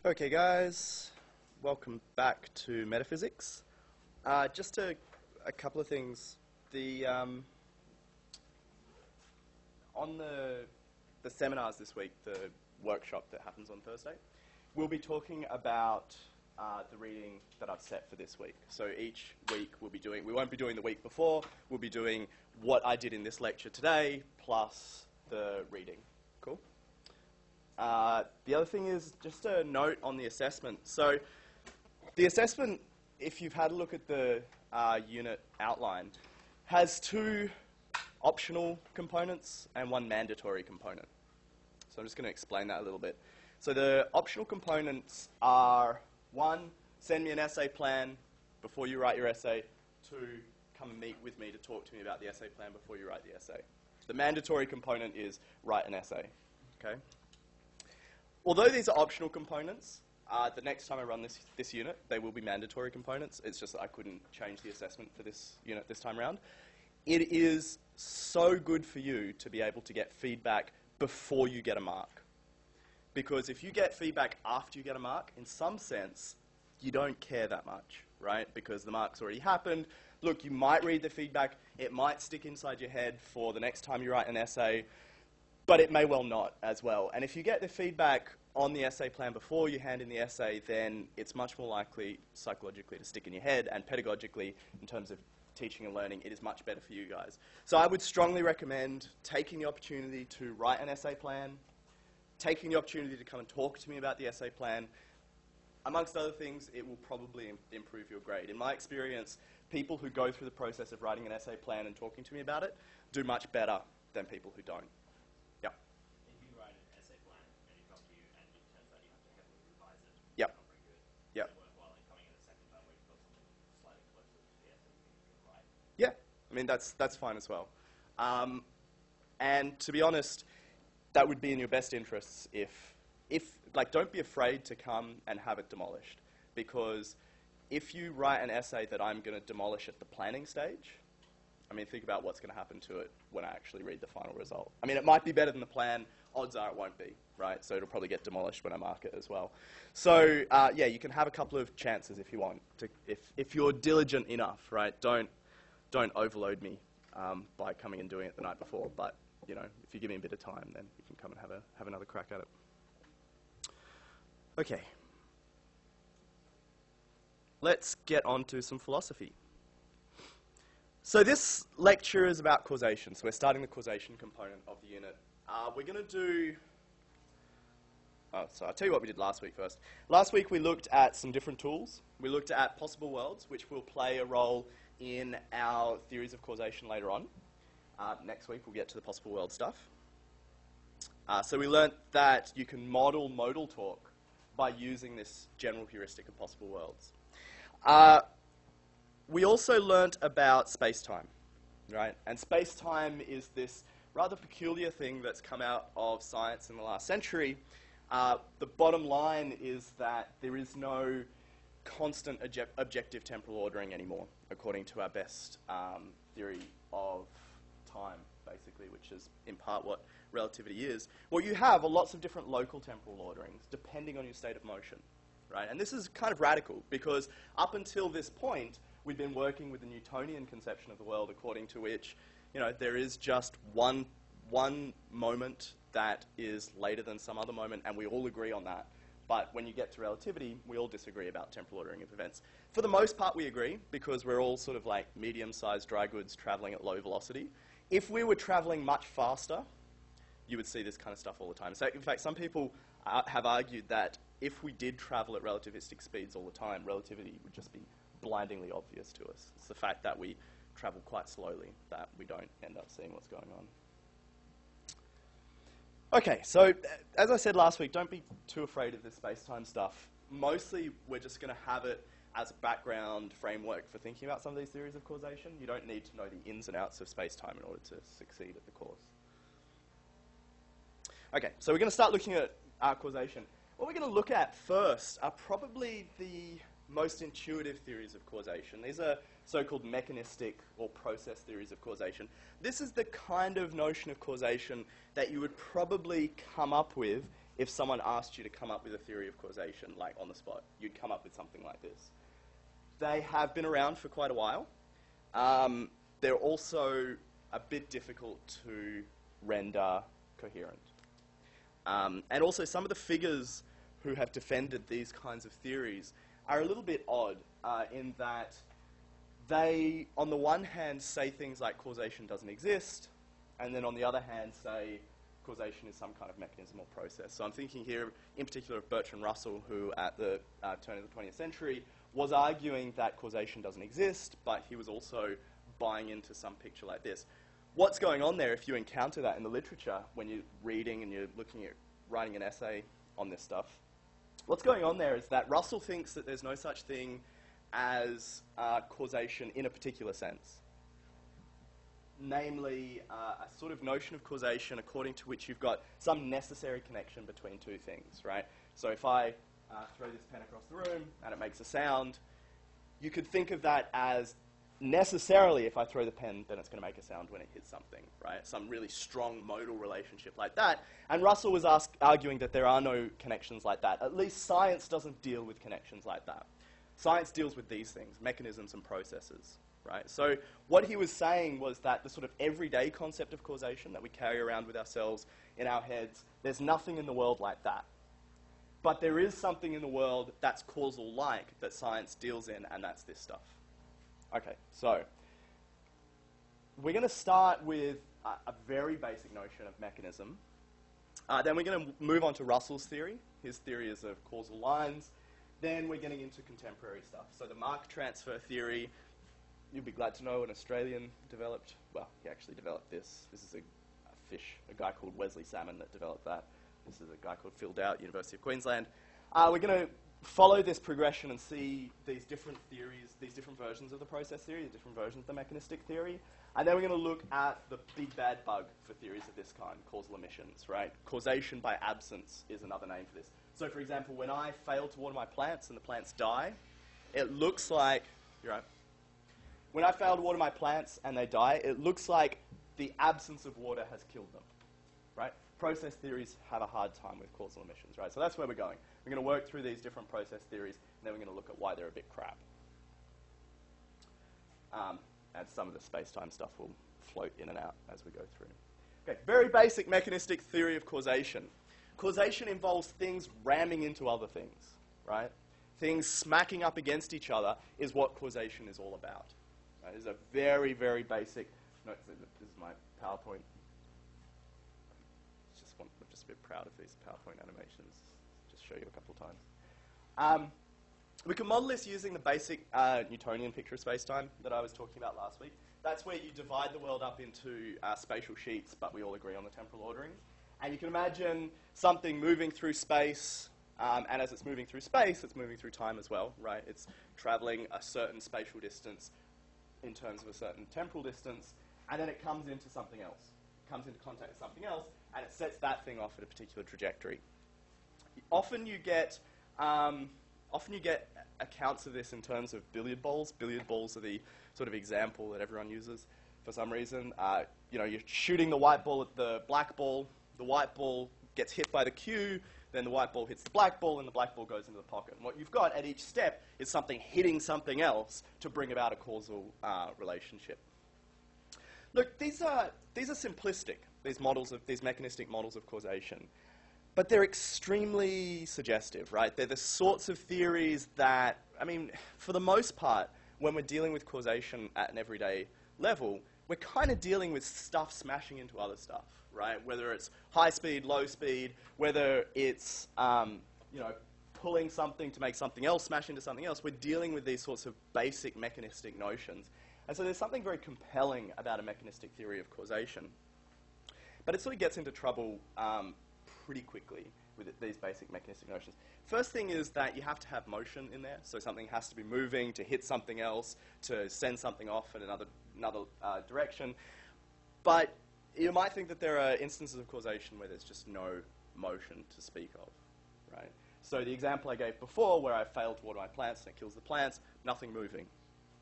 Okay guys, welcome back to Metaphysics. Just a couple of things. On the seminars this week, the workshop that happens on Thursday, we'll be talking about the reading that I've set for this week. So each week we won't be doing the week before, we'll be doing what I did in this lecture today, plus the reading. Cool? The other thing is just a note on the assessment. So the assessment, if you've had a look at the unit outline, has two optional components and one mandatory component. So I'm just going to explain that a little bit. So the optional components are, one, send me an essay plan before you write your essay. Two, come and meet with me to talk to me about the essay plan before you write the essay. The mandatory component is write an essay. Okay? Although these are optional components, the next time I run this unit, they will be mandatory components. It's just that I couldn't change the assessment for this unit this time around. It is so good for you to be able to get feedback before you get a mark. Because if you get feedback after you get a mark, in some sense, you don't care that much, right? Because the mark's already happened. Look, you might read the feedback. It might stick inside your head for the next time you write an essay, but it may well not as well. And if you get the feedback on the essay plan before you hand in the essay, then it's much more likely psychologically to stick in your head, and pedagogically, in terms of teaching and learning, it is much better for you guys. So I would strongly recommend taking the opportunity to write an essay plan, taking the opportunity to come and talk to me about the essay plan. Amongst other things, it will probably improve your grade. In my experience, people who go through the process of writing an essay plan and talking to me about it do much better than people who don't. Yep. If you write an essay plan and it comes to you and it turns out you have to heavily revise it, Yep. it's not very good. Yep. Is it worthwhile coming in a second time where you've got something slightly closer to the essay you can write? Yeah, I mean, that's fine as well. And to be honest, that would be in your best interests if don't be afraid to come and have it demolished. Because if you write an essay that I'm going to demolish at the planning stage, I mean, think about what's going to happen to it when I actually read the final result. I mean, it might be better than the plan. Odds are it won't be, right? So it'll probably get demolished when I mark it as well. So, yeah, you can have a couple of chances if you want. If you're diligent enough, right? Don't overload me by coming and doing it the night before. But, you know, if you give me a bit of time, then you can come and have another crack at it. Okay. Let's get on to some philosophy. So this lecture is about causation. So we're starting the causation component of the unit. We're going to do... Oh, so I'll tell you what we did last week first. Last week we looked at some different tools. We looked at possible worlds, which will play a role in our theories of causation later on. Next week we'll get to the possible world stuff. So we learnt that you can model modal talk by using this general heuristic of possible worlds. We also learnt about space-time, right? And space-time is this rather peculiar thing that's come out of science in the last century. The bottom line is that there is no constant objective temporal ordering anymore, according to our best theory of time, basically, which is in part what relativity is. What you have are lots of different local temporal orderings, depending on your state of motion, right? And this is kind of radical, because up until this point, we've been working with the Newtonian conception of the world, according to which, you know, there is just one moment that is later than some other moment, and we all agree on that. But when you get to relativity, we all disagree about temporal ordering of events. For the most part, we agree, because we're all sort of like medium-sized dry goods traveling at low velocity. If we were traveling much faster, you would see this kind of stuff all the time. So, in fact, some people have argued that if we did travel at relativistic speeds all the time, relativity would just be blindingly obvious to us. It's the fact that we travel quite slowly that we don't end up seeing what's going on. Okay, so as I said last week, don't be too afraid of this space-time stuff. Mostly, we're just going to have it as a background framework for thinking about some of these theories of causation. You don't need to know the ins and outs of space-time in order to succeed at the course. Okay, so we're going to start looking at causation. What we're going to look at first are probably the most intuitive theories of causation. These are so-called mechanistic or process theories of causation. This is the kind of notion of causation that you would probably come up with if someone asked you to come up with a theory of causation, like on the spot, you'd come up with something like this. They have been around for quite a while. They're also a bit difficult to render coherent. And also some of the figures who have defended these kinds of theories are a little bit odd in that they, on the one hand, say things like causation doesn't exist, and then on the other hand say causation is some kind of mechanism or process. So I'm thinking here in particular of Bertrand Russell, who at the turn of the 20th century was arguing that causation doesn't exist, but he was also buying into some picture like this. What's going on there, if you encounter that in the literature when you're reading and you're looking at writing an essay on this stuff, what's going on there is that Russell thinks that there's no such thing as causation in a particular sense. Namely, a sort of notion of causation according to which you've got some necessary connection between two things, right? So if I throw this pen across the room and it makes a sound, you could think of that as necessarily, if I throw the pen, then it's going to make a sound when it hits something, right? Some really strong modal relationship like that. And Russell was arguing that there are no connections like that. At least science doesn't deal with connections like that. Science deals with these things, mechanisms and processes, right? So what he was saying was that the sort of everyday concept of causation that we carry around with ourselves in our heads, there's nothing in the world like that. But there is something in the world that's causal-like that science deals in, and that's this stuff. Okay, so we're going to start with a very basic notion of mechanism. Then we're going to move on to Russell's theory. His theory is of causal lines. Then we're getting into contemporary stuff. So the Mark transfer theory, you'll be glad to know an Australian developed, well, he actually developed this. This is a guy called Wesley Salmon that developed that. This is a guy called Phil Dowd, University of Queensland. We're going to follow this progression and see these different theories, these different versions of the process theory, the different versions of the mechanistic theory. And then we're going to look at the big bad bug for theories of this kind, causal emissions, right? Causation by absence is another name for this. So, for example, when I fail to water my plants and the plants die, it looks like, you're right. When I fail to water my plants and they die, it looks like the absence of water has killed them, right? Process theories have a hard time with causal emissions, right? So that's where we're going. We're going to work through these different process theories, and then we're going to look at why they're a bit crap. And some of the space-time stuff will float in and out as we go through. Okay, very basic mechanistic theory of causation. Causation involves things ramming into other things, right? Things smacking up against each other is what causation is all about. Right? It's a very, very basic... No, this is my PowerPoint. I'm just a bit proud of these PowerPoint animations. Just show you a couple of times. We can model this using the basic Newtonian picture of space-time that I was talking about last week. That's where you divide the world up into spatial sheets, but we all agree on the temporal ordering. And you can imagine something moving through space, and as it's moving through space, it's moving through time as well, right? It's traveling a certain spatial distance in terms of a certain temporal distance, and then it comes into something else. It comes into contact with something else, and it sets that thing off at a particular trajectory. Often you get accounts of this in terms of billiard balls. Billiard balls are the sort of example that everyone uses for some reason. You're shooting the white ball at the black ball. The white ball gets hit by the cue, then the white ball hits the black ball, and the black ball goes into the pocket. And what you've got at each step is something hitting something else to bring about a causal relationship. Look, these are simplistic, these mechanistic models of causation. But they're extremely suggestive, right? They're the sorts of theories that, for the most part, when we're dealing with causation at an everyday level, we're kind of dealing with stuff smashing into other stuff, right? Whether it's high speed, low speed, whether it's, pulling something to make something else smash into something else, we're dealing with these sorts of basic mechanistic notions. And so there's something very compelling about a mechanistic theory of causation. But it sort of gets into trouble pretty quickly with these basic mechanistic notions. First thing is that you have to have motion in there, so something has to be moving to hit something else, to send something off in another direction. But you might think that there are instances of causation where there's just no motion to speak of, right? So the example I gave before, where I failed to water my plants and it kills the plants, nothing moving,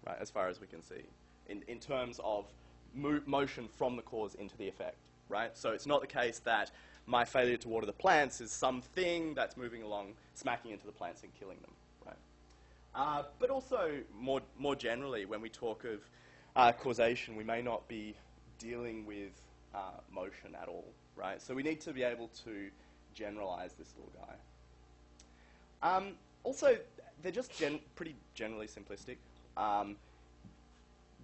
right, as far as we can see, in terms of motion from the cause into the effect, right? So it's not the case that my failure to water the plants is something that's moving along, smacking into the plants and killing them, right? But also, more generally, when we talk of causation, we may not be dealing with motion at all, right? So we need to be able to generalize this little guy. Also, they're just pretty generally simplistic.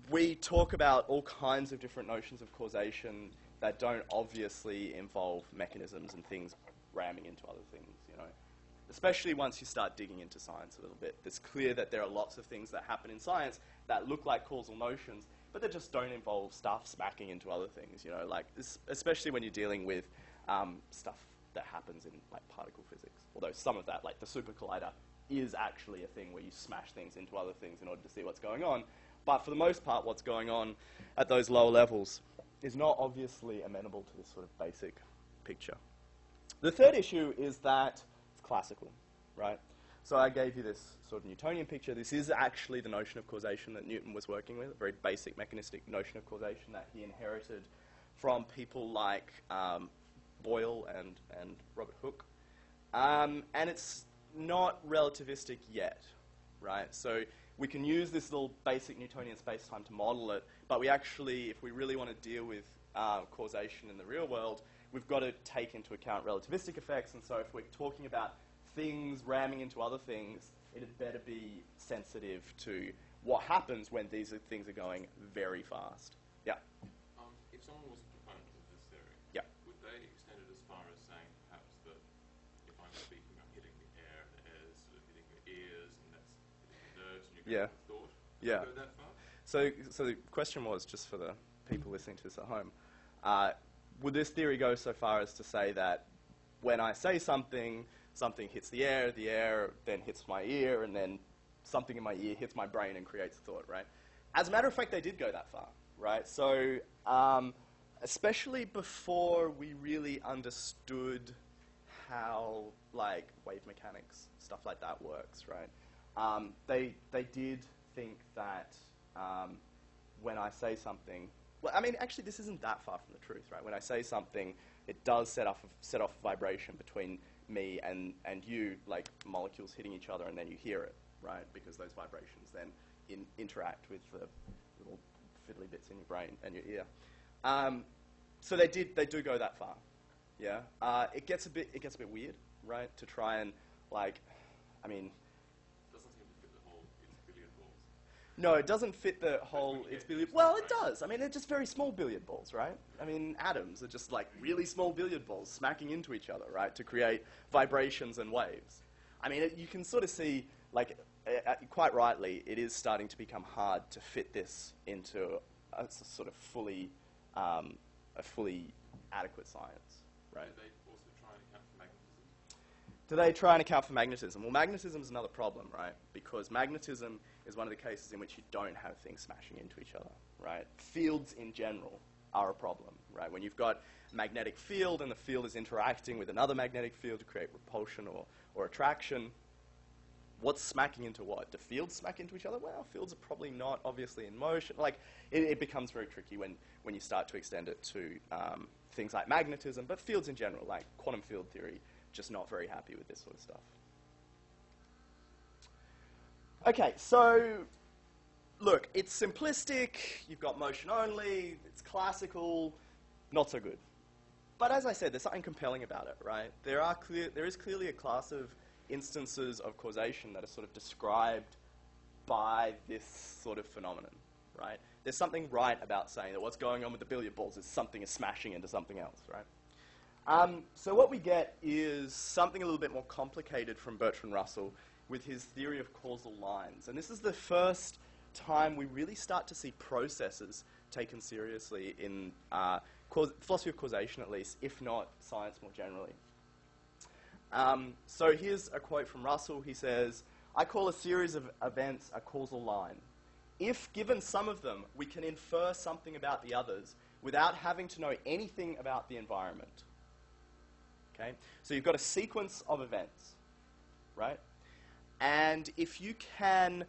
We talk about all kinds of different notions of causation that don't obviously involve mechanisms and things ramming into other things, you know. Especially once you start digging into science a little bit. It's clear that there are lots of things that happen in science that look like causal notions, but that just don't involve stuff smacking into other things, you know, like especially when you're dealing with stuff that happens in like particle physics. Although some of that, like the super collider, is actually a thing where you smash things into other things in order to see what's going on. But for the most part, what's going on at those lower levels is not obviously amenable to this sort of basic picture. The third issue is that it's classical, right? So I gave you this sort of Newtonian picture. This is actually the notion of causation that Newton was working with, a very basic mechanistic notion of causation that he inherited from people like Boyle and Robert Hooke. And it's not relativistic yet, right? So we can use this little basic Newtonian space-time to model it, but we actually, if we really want to deal with causation in the real world, we've got to take into account relativistic effects. And so if we're talking about things ramming into other things, it had better be sensitive to what happens when these things are going very fast. Yeah? If someone was a proponent of this theory, yeah, would they extend it as far as saying perhaps that if I'm speaking, I'm hitting the air, the air is sort of hitting your ears, and that's hitting the nerves, and you're going with thought? Yeah. Go that far? So the question was, just for the people listening to this at home, would this theory go so far as to say that when I say something, something hits the air then hits my ear, and then something in my ear hits my brain and creates thought, right? As a matter of fact, they did go that far, right? So especially before we really understood how, like, wave mechanics, stuff like that works, right? They did think that when I say something, well, I mean, actually, this isn't that far from the truth, right? When I say something, it does set off a vibration between me and you, like molecules hitting each other, and then you hear it, right? Because those vibrations then interact with the little fiddly bits in your brain and your ear. So they do go that far, yeah. It gets a bit weird, right? To try and, like, I mean, Doesn't seem to fit the whole it's billiard balls. no, it doesn't fit the whole it's billiard. Well, it does. I mean, they're just very small billiard balls, right? I mean, atoms are just like really small billiard balls smacking into each other, right, to create vibrations and waves. I mean, you can sort of see, like, quite rightly, it is starting to become hard to fit this into a sort of fully adequate science, right? Do they also try and account for magnetism? Do they try and account for magnetism? Well, magnetism is another problem, right? Because magnetism is one of the cases in which you don't have things smashing into each other, right? Fields in general are a problem, right? When you've got a magnetic field and the field is interacting with another magnetic field to create repulsion or attraction, what's smacking into what? Do fields smack into each other? Well, fields are probably not obviously in motion. Like, it becomes very tricky when you start to extend it to things like magnetism, but fields in general, like quantum field theory, just not very happy with this sort of stuff. Okay, so look, it's simplistic, you've got motion only, it's classical, not so good. But as I said, there's something compelling about it, right? There is clearly a class of instances of causation that are sort of described by this sort of phenomenon, right? There's something right about saying that what's going on with the billiard balls is something is smashing into something else, right? So what we get is something a little bit more complicated from Bertrand Russell with his theory of causal lines. And this is the first time we really start to see processes taken seriously in philosophy of causation, at least, if not science more generally. So here's a quote from Russell. He says, "I call a series of events a causal line. If, given some of them, we can infer something about the others without having to know anything about the environment." Okay? So you've got a sequence of events, right? And if you can,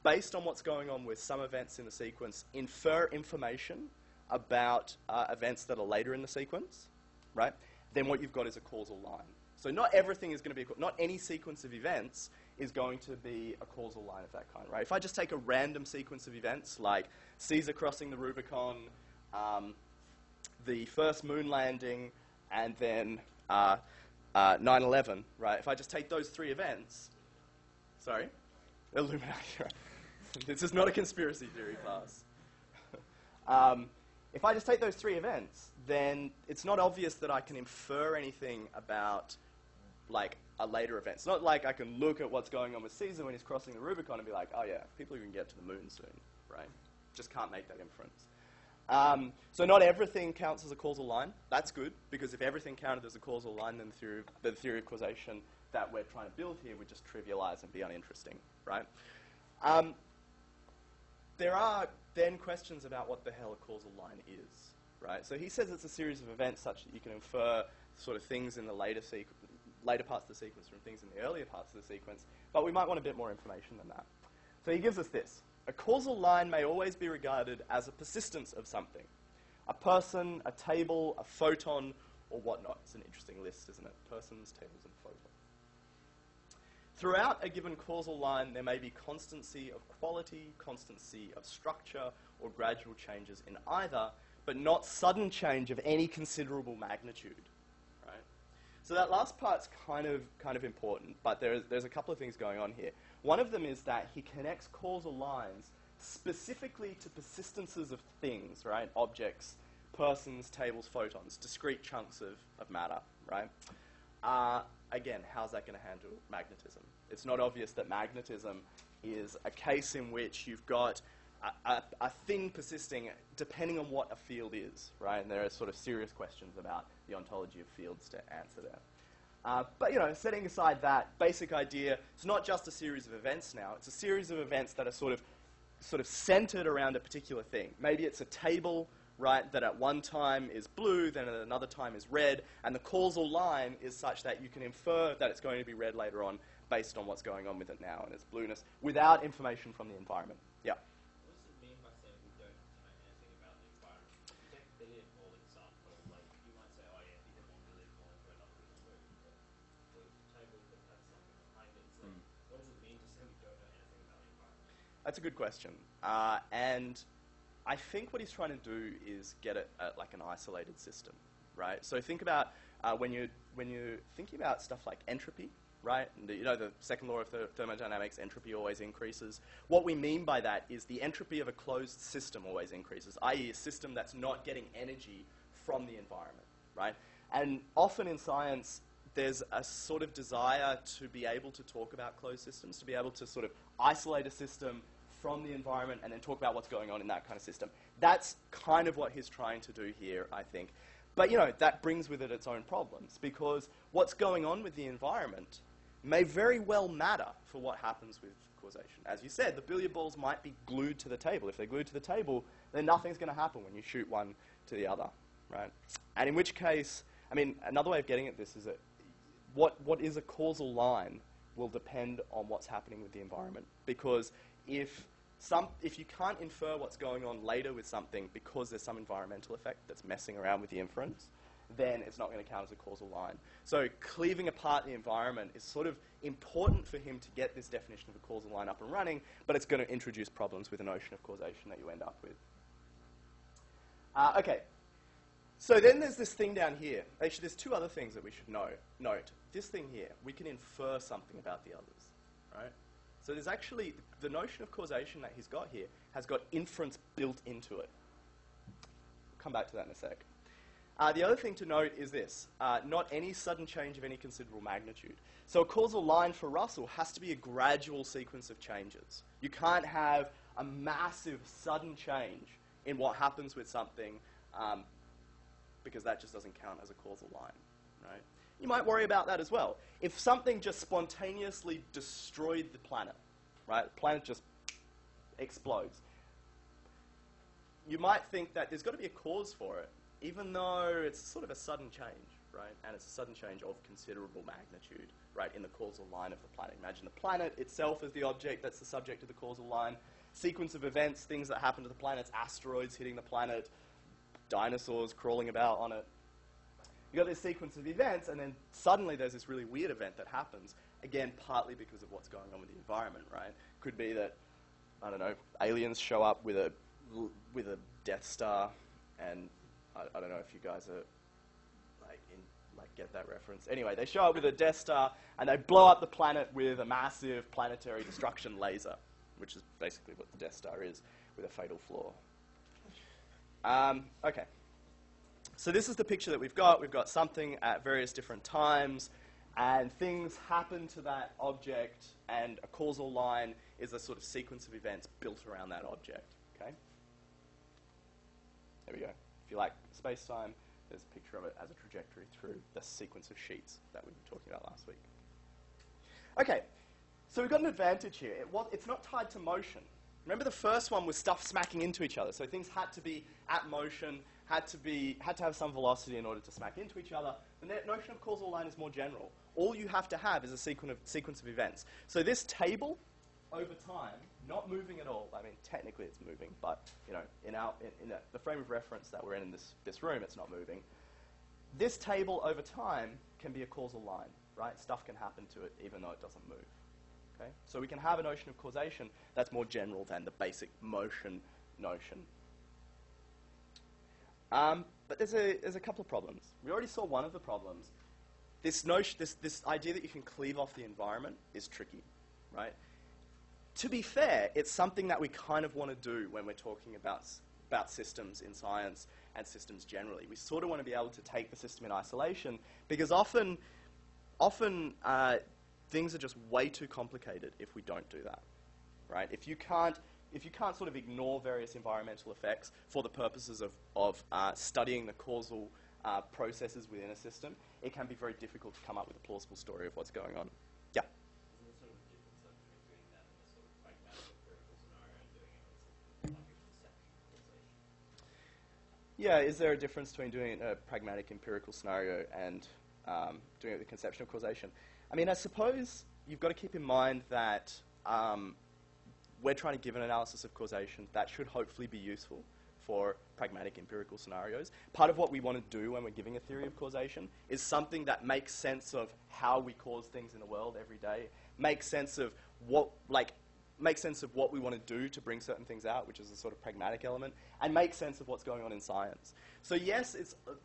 based on what's going on with some events in the sequence, infer information about events that are later in the sequence, right? then what you've got is a causal line. So not everything is going to be, not any sequence of events is going to be a causal line of that kind, right? If I just take a random sequence of events, like Caesar crossing the Rubicon, the first moon landing, and then 9/11, right? If I just take those three events, sorry? Illuminati, right? This is not a conspiracy theory class. If I just take those three events, then it's not obvious that I can infer anything about, like, a later event. It's not like I can look at what's going on with Caesar when he's crossing the Rubicon and be like, oh yeah, people are going to get to the moon soon, right? Just can't make that inference. So not everything counts as a causal line. That's good, because if everything counted as a causal line, then the theory of causation that we're trying to build here would just trivialize and be uninteresting, right? There are then questions about what the hell a causal line is, right? So he says it's a series of events such that you can infer sort of things in the later parts of the sequence from things in the earlier parts of the sequence, but we might want a bit more information than that. So he gives us this. A causal line may always be regarded as a persistence of something. A person, a table, a photon, or whatnot. It's an interesting list, isn't it? Persons, tables, and photons. Throughout a given causal line, there may be constancy of quality, constancy of structure, or gradual changes in either, but not sudden change of any considerable magnitude. Right? So that last part's kind of important, but there's a couple of things going on here. One of them is that he connects causal lines specifically to persistences of things, right? Objects, persons, tables, photons, discrete chunks of matter, right? Again, how's that going to handle magnetism? It's not obvious that magnetism is a case in which you've got a thing persisting depending on what a field is, right? And there are sort of serious questions about the ontology of fields to answer there. But, you know, setting aside that basic idea, it's not just a series of events now. It's a series of events that are sort of centered around a particular thing. Maybe it's a table, right, that at one time is blue, then at another time is red, and the causal line is such that you can infer that it's going to be red later on based on what's going on with it now and its blueness without information from the environment. Yeah? What does it mean by saying we don't have to know anything about the environment? If you take a billiard ball example, like, you might say, oh yeah, if you hit one billiard ball into another, it'll move. But the table could have something behind it. So what does it mean to say we don't know anything about the environment? That's a good question. And I think what he's trying to do is get it at like an isolated system, right? So think about when you're thinking about stuff like entropy, right? And you know the second law of thermodynamics, entropy always increases. What we mean by that is the entropy of a closed system always increases, i.e. a system that's not getting energy from the environment, right? And often in science, there's a sort of desire to be able to talk about closed systems, to be able to sort of isolate a system from the environment and then talk about what's going on in that kind of system. That's kind of what he's trying to do here, I think. But, you know, that brings with it its own problems, because what's going on with the environment may very well matter for what happens with causation. As you said, the billiard balls might be glued to the table. If they're glued to the table, then nothing's going to happen when you shoot one to the other, right? And in which case, I mean, another way of getting at this is that what is a causal line will depend on what's happening with the environment. Because if you can't infer what's going on later with something because there's some environmental effect that's messing around with the inference, then it's not going to count as a causal line. So cleaving apart the environment is sort of important for him to get this definition of a causal line up and running, but it's going to introduce problems with the notion of causation that you end up with. Okay, so then there's this thing down here. Actually, there's two other things that we should note. This thing here, we can infer something about the others, right? So there's actually, the notion of causation that he's got here has got inference built into it. We'll come back to that in a sec. The other thing to note is this, not any sudden change of any considerable magnitude. So a causal line for Russell has to be a gradual sequence of changes. You can't have a massive sudden change in what happens with something because that just doesn't count as a causal line, right? You might worry about that as well. If something just spontaneously destroyed the planet, right? The planet just explodes. You might think that there's got to be a cause for it, even though it's sort of a sudden change, right? And it's a sudden change of considerable magnitude, right, in the causal line of the planet. Imagine the planet itself as the object that's the subject of the causal line. Sequence of events, things that happen to the planet, asteroids hitting the planet, dinosaurs crawling about on it. You've got this sequence of events, and then suddenly there's this really weird event that happens, again, partly because of what's going on with the environment, right? Could be that, I don't know, aliens show up with a Death Star, and I don't know if you guys are get that reference. Anyway, they show up with a Death Star, and they blow up the planet with a massive planetary destruction laser, which is basically what the Death Star is, with a fatal flaw. Okay. So this is the picture that we've got. We've got something at various different times, and things happen to that object, and a causal line is a sort of sequence of events built around that object. Okay? There we go. If you like space-time, there's a picture of it as a trajectory through the sequence of sheets that we were talking about last week. Okay, so we've got an advantage here. It's not tied to motion. Remember the first one was stuff smacking into each other, so things had to be at motion, had to have some velocity in order to smack into each other. The notion of causal line is more general. All you have to have is a sequence of events. So this table, over time, not moving at all. I mean, technically it's moving, but you know, in the frame of reference that we're in this room, it's not moving. This table over time can be a causal line, right? Stuff can happen to it even though it doesn't move. Okay? So we can have a notion of causation that's more general than the basic motion notion. But there's a couple of problems. We already saw one of the problems. This idea that you can cleave off the environment is tricky, right? To be fair, it's something that we kind of want to do when we're talking about systems in science and systems generally. We sort of want to be able to take the system in isolation because often things are just way too complicated if we don't do that, right? If you can't sort of ignore various environmental effects for the purposes of studying the causal processes within a system, it can be very difficult to come up with a plausible story of what's going on. Yeah? Isn't there sort of a difference between doing that in a sort of pragmatic empirical scenario and doing it in something like a conceptual causation? Yeah, is there a difference between doing it in a pragmatic empirical scenario and doing it with conceptual causation? I mean, I suppose you've got to keep in mind that we're trying to give an analysis of causation that should hopefully be useful for pragmatic empirical scenarios. Part of what we want to do when we're giving a theory of causation is something that makes sense of how we cause things in the world every day, makes sense of what we want to do to bring certain things out, which is a sort of pragmatic element, and makes sense of what's going on in science. So yes,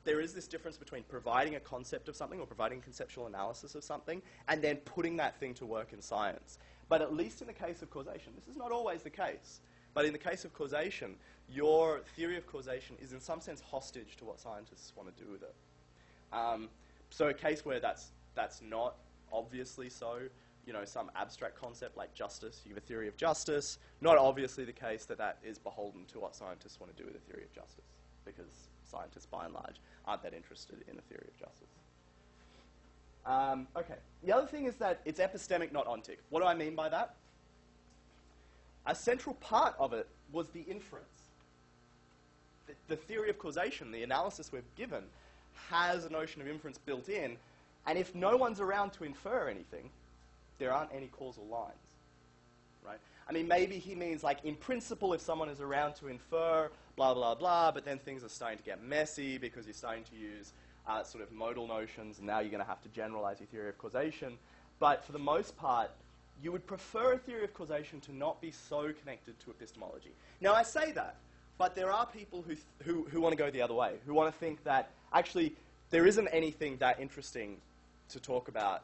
there is this difference between providing a concept of something or providing conceptual analysis of something and then putting that thing to work in science. But at least in the case of causation, this is not always the case, but in the case of causation, your theory of causation is in some sense hostage to what scientists want to do with it. So a case where that's not obviously so, you know, some abstract concept like justice, you have a theory of justice, not obviously the case that is beholden to what scientists want to do with a theory of justice, because scientists, by and large, aren't that interested in a theory of justice. Okay. The other thing is that it's epistemic, not ontic. What do I mean by that? A central part of it was the inference. The theory of causation, the analysis we've given, has a notion of inference built in, and if no one's around to infer anything, there aren't any causal lines, right? I mean, maybe he means, like, in principle, if someone is around to infer, blah, blah, blah, but then things are starting to get messy because you're starting to use sort of modal notions, and now you're going to have to generalize your theory of causation. But for the most part, you would prefer a theory of causation to not be so connected to epistemology. Now, I say that, but there are people who want to go the other way, who want to think that, actually, there isn't anything that interesting to talk about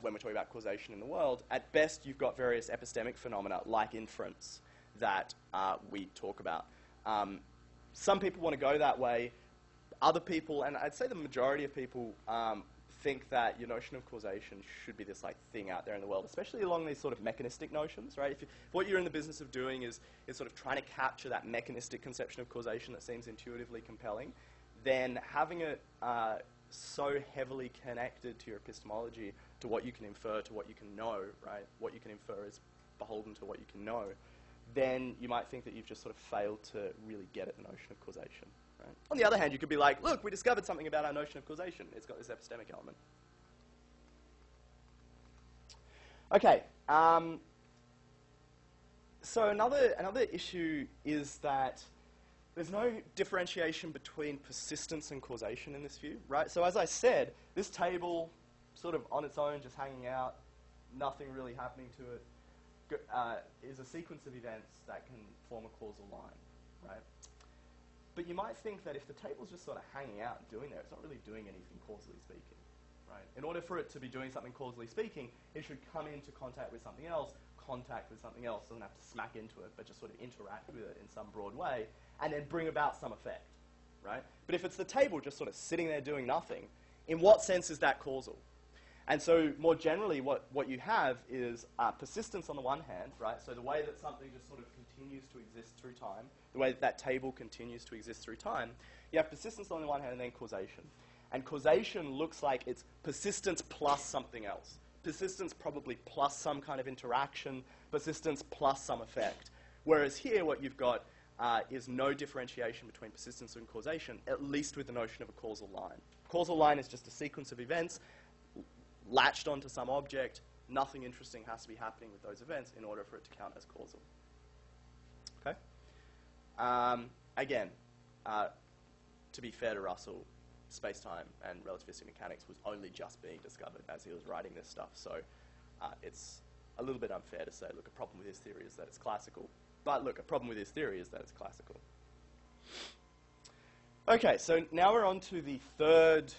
when we're talking about causation in the world. At best, you've got various epistemic phenomena, like inference, that we talk about. Some people want to go that way. Other people, and I'd say the majority of people, think that your notion of causation should be this like thing out there in the world, especially along these sort of mechanistic notions, right? If what you're in the business of doing is sort of trying to capture that mechanistic conception of causation that seems intuitively compelling, then having it so heavily connected to your epistemology, to what you can infer, to what you can know, right? What you can infer is beholden to what you can know, then you might think that you've just sort of failed to really get at the notion of causation. Right? On the other hand, you could be like, look, we discovered something about our notion of causation. It's got this epistemic element. Okay. So another issue is that there's no differentiation between persistence and causation in this view, right? So as I said, this table, sort of on its own, just hanging out, nothing really happening to it, is a sequence of events that can form a causal line, right? But you might think that if the table's just sort of hanging out and doing there, it's not really doing anything causally speaking, right? In order for it to be doing something causally speaking, it should come into contact with something else, doesn't have to smack into it, but just sort of interact with it in some broad way, and then bring about some effect, right? But if it's the table just sort of sitting there doing nothing, in what sense is that causal? And so more generally, what you have is persistence on the one hand, right? So the way that something just sort of continues to exist through time, the way that that table continues to exist through time, you have persistence on the one hand and then causation. And causation looks like it's persistence plus something else. Persistence probably plus some kind of interaction, persistence plus some effect. Whereas here what you've got is no differentiation between persistence and causation, at least with the notion of a causal line. Causal line is just a sequence of events latched onto some object. Nothing interesting has to be happening with those events in order for it to count as causal. Okay? Again, to be fair to Russell, space-time and relativistic mechanics was only just being discovered as he was writing this stuff, so it's a little bit unfair to say, look, a problem with his theory is that it's classical. But look, a problem with his theory is that it's classical. Okay, so now we're on to the third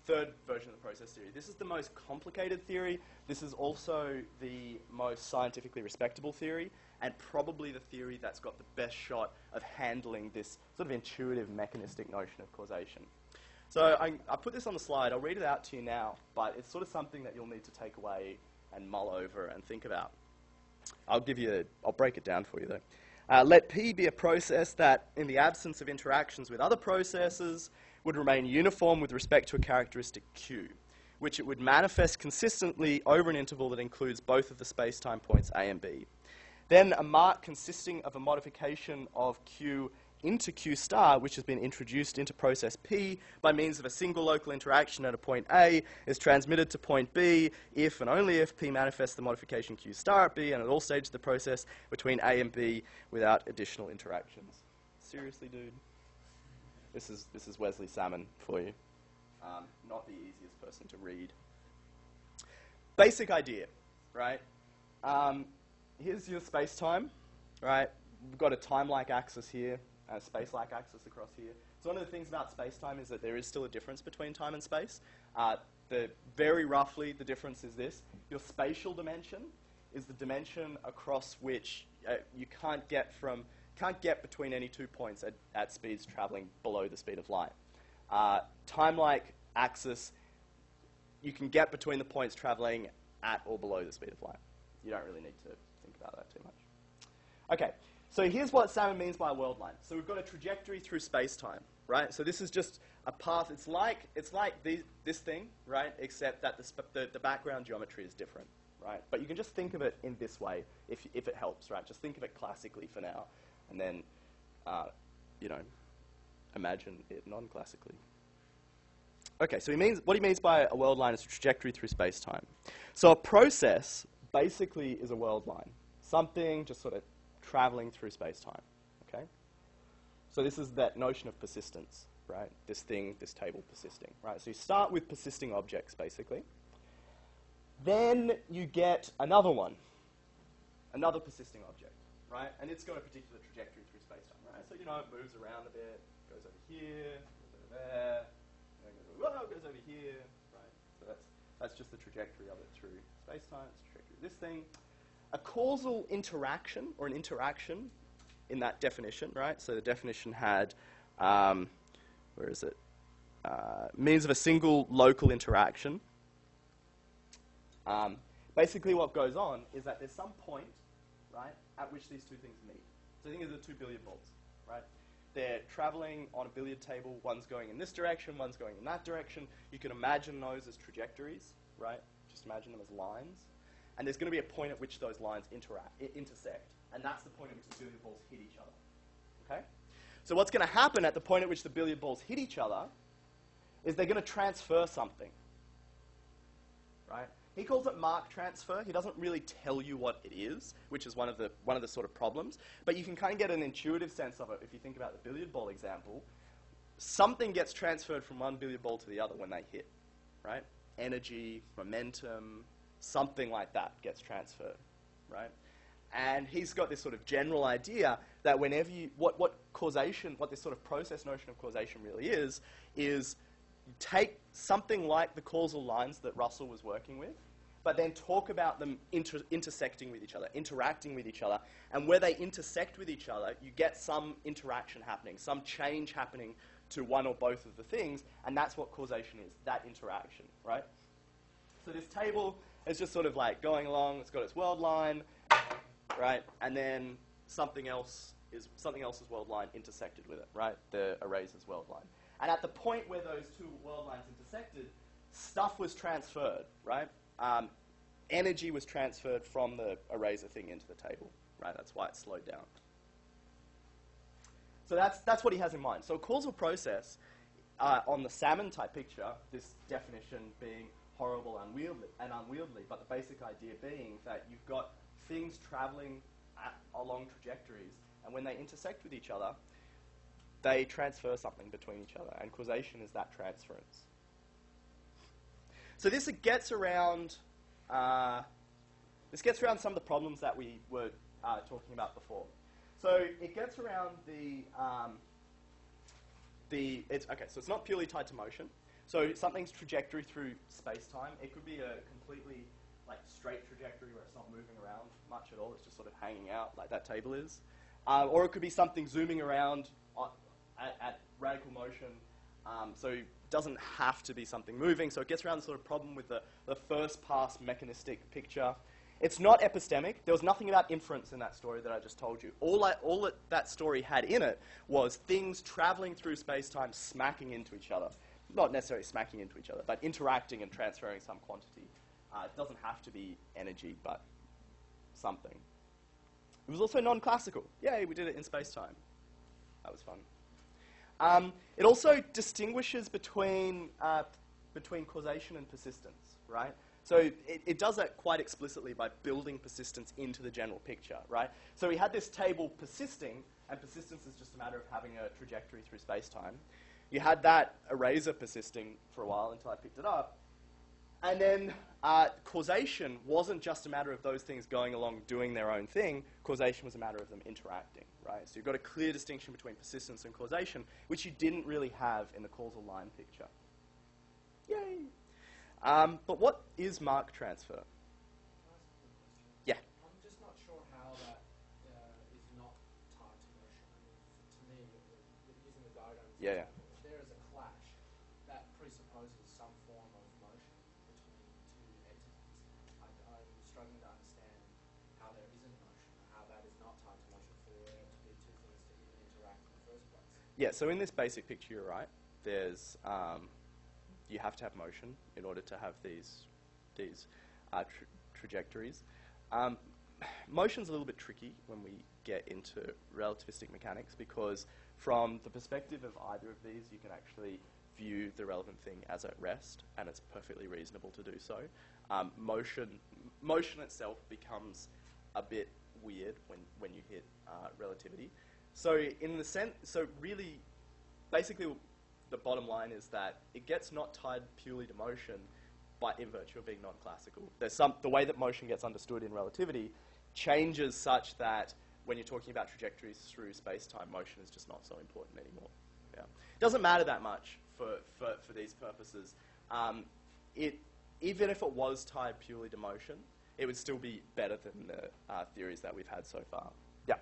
third version of the process theory. This is the most complicated theory. This is also the most scientifically respectable theory, and probably the theory that's got the best shot of handling this sort of intuitive mechanistic notion of causation. So I put this on the slide. I'll read it out to you now, but it's sort of something that you'll need to take away and mull over and think about. I'll break it down for you though. Let P be a process that, in the absence of interactions with other processes, would remain uniform with respect to a characteristic Q, which it would manifest consistently over an interval that includes both of the space-time points A and B. Then a mark consisting of a modification of Q into Q star, which has been introduced into process P by means of a single local interaction at a point A, is transmitted to point B if and only if P manifests the modification Q star at B and at all stages of the process between A and B without additional interactions. Seriously, dude? This is Wesley Salmon for you. Not the easiest person to read. Basic idea, right? Here's your space-time, right? We've got a time-like axis here, and a space-like axis across here. So one of the things about space-time is that there is still a difference between time and space. Very roughly, the difference is this. Your spatial dimension is the dimension across which you can't get between any 2 points at speeds traveling below the speed of light. Time-like axis, you can get between the points traveling at or below the speed of light. You don't really need to think about that too much. Okay, so here's what Salmon means by a world line. So we've got a trajectory through space-time, right? So this is just a path. It's like this thing, right? Except that the background geometry is different, right? But you can just think of it in this way if it helps, right? Just think of it classically for now, and then, imagine it non-classically. Okay, so what he means by a world line is a trajectory through space-time. So a process basically is a world line, something just sort of traveling through space-time, okay? So this is that notion of persistence, right? This table persisting, right? So you start with persisting objects, basically. Then you get another one, another persisting object, right? And it's got a particular trajectory through space-time, right? So, it moves around a bit, goes over here, goes over there, goes over here, right? So that's just the trajectory of it through space-time. It's the trajectory of this thing. A causal interaction, or an interaction in that definition, right? So the definition had, means of a single local interaction. Basically what goes on is that there's some point, right, at which these two things meet. So think of the two billiard balls, right? They're traveling on a billiard table. One's going in this direction, one's going in that direction. You can imagine those as trajectories, right? Just imagine them as lines. And there's going to be a point at which those lines intersect. And that's the point at which the billiard balls hit each other. Okay? So what's going to happen at the point at which the billiard balls hit each other is they're going to transfer something. Right? He calls it mark transfer. He doesn't really tell you what it is, which is one of the sort of problems. But you can kind of get an intuitive sense of it if you think about the billiard ball example. Something gets transferred from one billiard ball to the other when they hit, right? Energy, momentum, something like that gets transferred, right? And he's got this sort of general idea that whenever you, what causation, what this sort of process notion of causation really is you take something like the causal lines that Russell was working with, but then talk about them intersecting with each other, interacting with each other, and where they intersect with each other, you get some interaction happening, some change happening to one or both of the things, and that's what causation is, that interaction, right? So this table is just sort of like going along, it's got its world line, right, and then something else's world line intersected with it, right, the eraser's world line. And at the point where those two world lines intersected, stuff was transferred, right? Energy was transferred from the eraser thing into the table, right? That's why it slowed down. So that's what he has in mind. So a causal process, on the salmon type picture, this definition being horrible and unwieldy, but the basic idea being that you've got things traveling along trajectories, and when they intersect with each other, they transfer something between each other, and causation is that transference. So this gets around some of the problems that we were talking about before. So it gets around so it's not purely tied to motion. So something's trajectory through space-time. It could be a completely straight trajectory where it's not moving around much at all. It's just sort of hanging out like that table is. Or it could be something zooming around at radical motion. So it doesn't have to be something moving. So it gets around the sort of problem with the first pass mechanistic picture. It's not epistemic. There was nothing about inference in that story that I just told you. All that story had in it was things traveling through space-time smacking into each other. Not necessarily smacking into each other, but interacting and transferring some quantity. It doesn't have to be energy, but something. It was also non-classical. Yay, we did it in space-time. That was fun. It also distinguishes between causation and persistence, right? So it does that quite explicitly by building persistence into the general picture, right? So we had this table persisting, and persistence is just a matter of having a trajectory through space-time. You had that eraser persisting for a while until I picked it up. And then causation wasn't just a matter of those things going along doing their own thing. Causation was a matter of them interacting, right? So you've got a clear distinction between persistence and causation, which you didn't really have in the causal line picture. Yay! But what is mark transfer? Yeah. I'm just not sure how that is not tied to motion. I mean, to me, using the diagram, Yeah. if there is a clash, that presupposes some form of motion between two entities. I'm struggling to understand how there isn't motion, how that is not tied to motion for there to be two things to even interact in the first place. Yeah, So in this basic picture, you're right. There's you have to have motion in order to have these trajectories. Motion's a little bit tricky when we get into relativistic mechanics because from the perspective of either of these, you can actually view the relevant thing as at rest, and it's perfectly reasonable to do so. Motion itself becomes a bit weird when you hit relativity. So really, basically, the bottom line is that it gets not tied purely to motion, but in virtue of being non-classical. The way that motion gets understood in relativity changes such that when you're talking about trajectories through space-time, motion is just not so important anymore. Yeah. It doesn't matter that much for these purposes. Even if it was tied purely to motion, it would still be better than the theories that we've had so far. Yeah.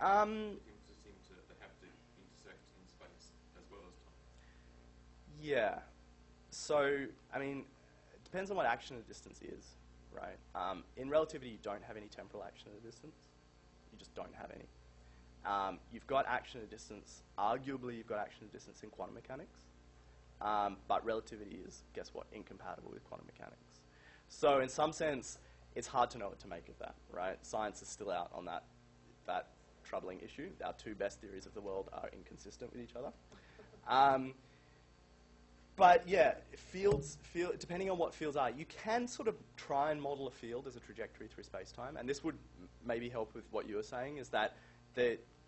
They seem to have to intersect in space as well as time. Yeah. So, I mean, it depends on what action at a distance is, right? In relativity, you don't have any temporal action at a distance. You just don't have any. You've got action at a distance. Arguably, you've got action at a distance in quantum mechanics. But relativity is, guess what, incompatible with quantum mechanics. So, in some sense, it's hard to know what to make of that, right? Science is still out on that troubling issue. Our two best theories of the world are inconsistent with each other. But yeah, depending on what fields are, you can sort of try and model a field as a trajectory through space-time, and this would maybe help with what you were saying, is that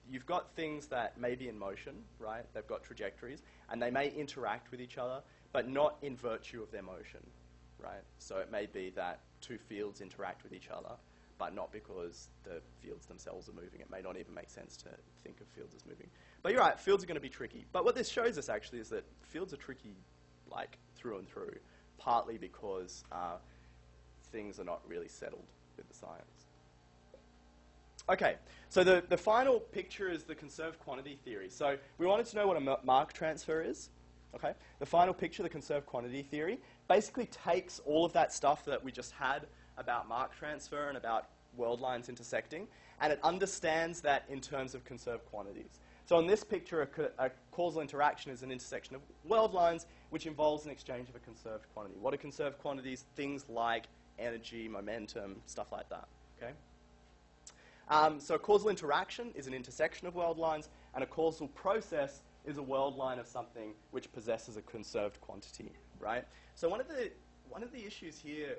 you've got things that may be in motion, right? They've got trajectories, and they may interact with each other, but not in virtue of their motion, right? So it may be that two fields interact with each other, but not because the fields themselves are moving. It may not even make sense to think of fields as moving. But you're right, fields are going to be tricky. But what this shows us actually is that fields are tricky, like, through and through, partly because things are not really settled with the science. Okay, so the final picture is the conserved quantity theory. So we wanted to know what a Mach transfer is. Okay, the final picture, the conserved quantity theory, basically takes all of that stuff that we just had about Mach transfer and about world lines intersecting, and it understands that in terms of conserved quantities. So in this picture, a causal interaction is an intersection of world lines which involves an exchange of a conserved quantity. What are conserved quantities? Things like energy, momentum, stuff like that. Okay. So a causal interaction is an intersection of world lines, and a causal process is a world line of something which possesses a conserved quantity, right? So one of the issues here,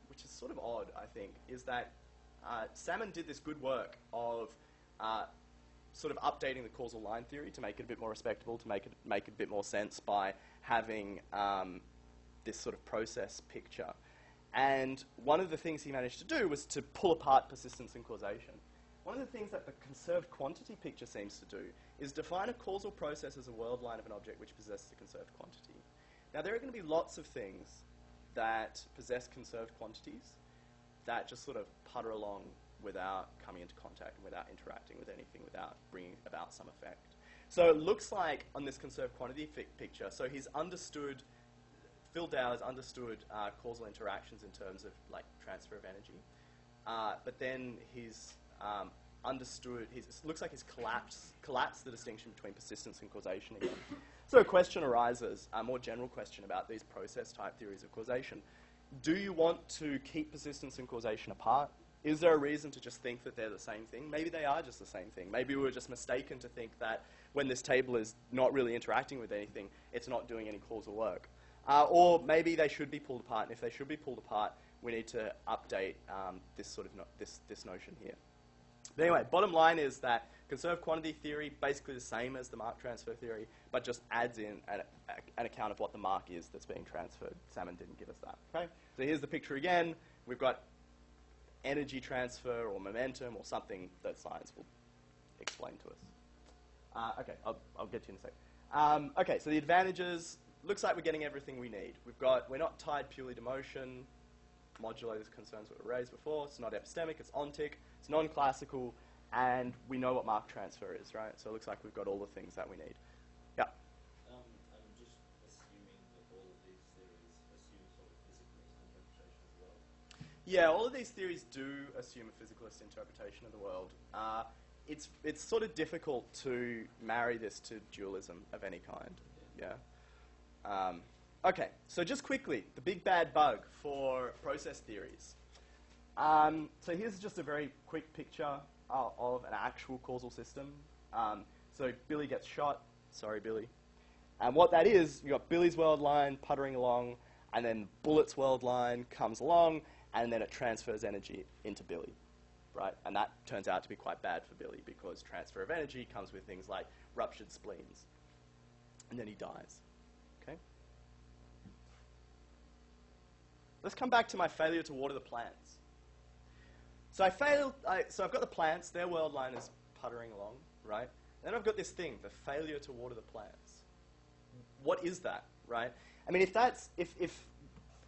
which is sort of odd, I think, is that Salmon did this good work of sort of updating the causal line theory to make it a bit more respectable, to make it a bit more sense by having this sort of process picture. And one of the things he managed to do was to pull apart persistence and causation. One of the things that the conserved quantity picture seems to do is define a causal process as a world line of an object which possesses a conserved quantity. Now, there are going to be lots of things that possess conserved quantities that just sort of putter along without coming into contact and without interacting with anything, without bringing about some effect. So it looks like on this conserved quantity picture, so Phil Dow has understood causal interactions in terms of like transfer of energy, but then he's looks like he's collapsed the distinction between persistence and causation again. So a question arises, a more general question about these process type theories of causation. Do you want to keep persistence and causation apart? Is there a reason to just think that they're the same thing? Maybe they are just the same thing. Maybe we were just mistaken to think that when this table is not really interacting with anything, it's not doing any causal work. Or maybe they should be pulled apart, and if they should be pulled apart, we need to update this notion here. But anyway, bottom line is that conserved quantity theory, basically the same as the Mach transfer theory, but just adds in an account of what the Mach is that's being transferred. Salmon didn't give us that. Okay? So here's the picture again. We've got energy transfer or momentum or something that science will explain to us. Okay, I'll get to you in a sec. Okay, so the advantages. Looks like we're getting everything we need. We're not tied purely to motion. Modulators concerns that were raised before. It's not epistemic, it's ontic, it's non-classical, and we know what Mach transfer is, right? So it looks like we've got all the things that we need. Yeah? I'm just assuming that all of these theories assume sort of physicalist interpretation of the world. Yeah, all of these theories do assume a physicalist interpretation of the world. It's sort of difficult to marry this to dualism of any kind, yeah? Okay, so just quickly, the big bad bug for process theories. So here's just a very quick picture of an actual causal system. So Billy gets shot. Sorry, Billy. And what that is, you've got Billy's world line puttering along, and then Bullet's world line comes along, and then it transfers energy into Billy, right? And that turns out to be quite bad for Billy because transfer of energy comes with things like ruptured spleens. And then he dies. Let's come back to my failure to water the plants. So I've got the plants, their world line is puttering along, right? Then I've got this thing, the failure to water the plants. What is that, right? I mean, if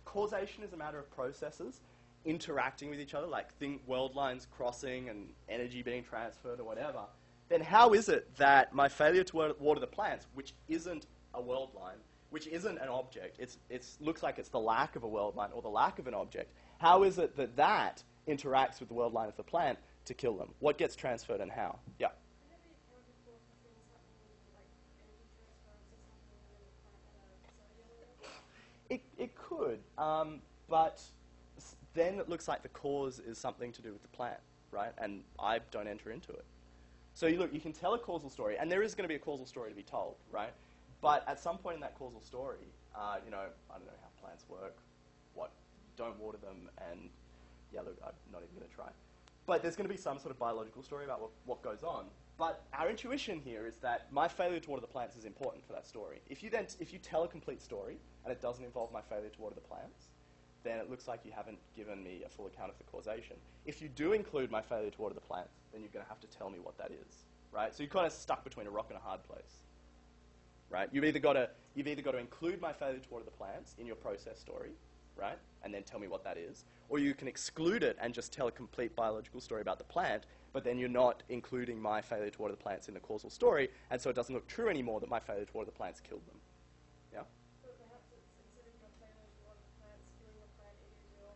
causation is a matter of processes interacting with each other, like world lines crossing and energy being transferred or whatever, then how is it that my failure to water the plants, which isn't a world line, which isn't an object, it looks like it's the lack of a world line or the lack of an object. How is it that that interacts with the world line of the plant to kill them? What gets transferred and how? Yeah? Could it be accounted for things happening like energy transfers or something within the plant at a cellular level? It could, but then it looks like the cause is something to do with the plant, right? And I don't enter into it. So look, you can tell a causal story, and there is going to be a causal story to be told, right? But at some point in that causal story, I don't know how plants work, don't water them, and yeah, look, I'm not even going to try. But there's going to be some sort of biological story about what goes on. But our intuition here is that my failure to water the plants is important for that story. If you tell a complete story and it doesn't involve my failure to water the plants, then it looks like you haven't given me a full account of the causation. If you do include my failure to water the plants, then you're going to have to tell me what that is, right? So you're kind of stuck between a rock and a hard place, right? You've either got to include my failure to water the plants in your process story, right, and then tell me what that is, or you can exclude it and just tell a complete biological story about the plant, but then you're not including my failure to water the plants in the causal story, and so it doesn't look true anymore that my failure to water the plants killed them. Yeah? But perhaps it's instead of your failure to water the plants killing the plant, it is your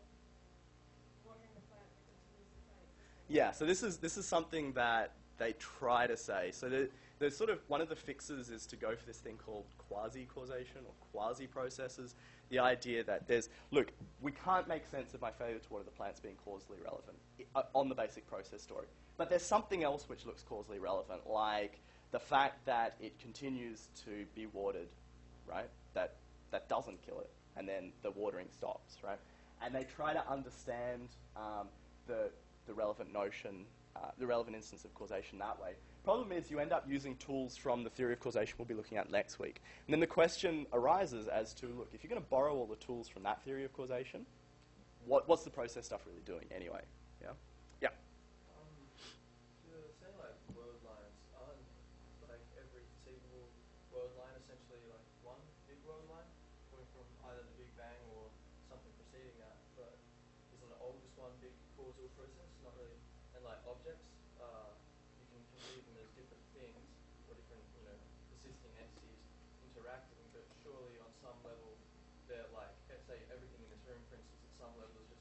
watering the plant that continues the plant existing. Yeah, so this is something that they try to say. So there's sort of one of the fixes is to go for this thing called quasi-causation or quasi-processes. The idea that we can't make sense of my failure to water the plants being causally relevant on the basic process story. But there's something else which looks causally relevant, like the fact that it continues to be watered, right? That doesn't kill it, and then the watering stops, right? And they try to understand the relevant notion, the relevant instance of causation that way. Problem is you end up using tools from the theory of causation we'll be looking at next week. And then the question arises as to, look, if you're going to borrow all the tools from that theory of causation, what's the process stuff really doing anyway? Yeah? Yeah. To say like world lines, aren't like every conceivable world line essentially like one big world line coming from either the Big Bang or something preceding that? But isn't all just one big causal process? Not really. And like objects, you can conceive them as different things or different, persisting entities interacting, but surely on some level they're like, say everything in this room, for instance, at some level is